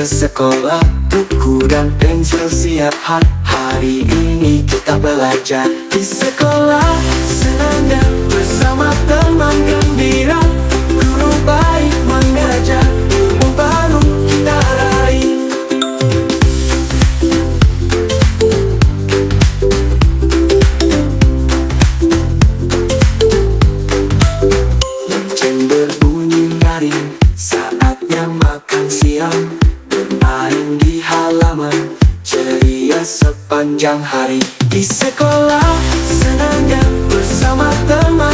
ke sekolah, buku dan pensil siap hari ini kita belajar. Di sekolah senangnya bersama teman gembira, guru baik mengajar, ilmu baru kita raih. Lonceng berbunyi nyaring, saatnya makan siang, bermain di halaman, ceria sepanjang hari. Di sekolah senangnya bersama teman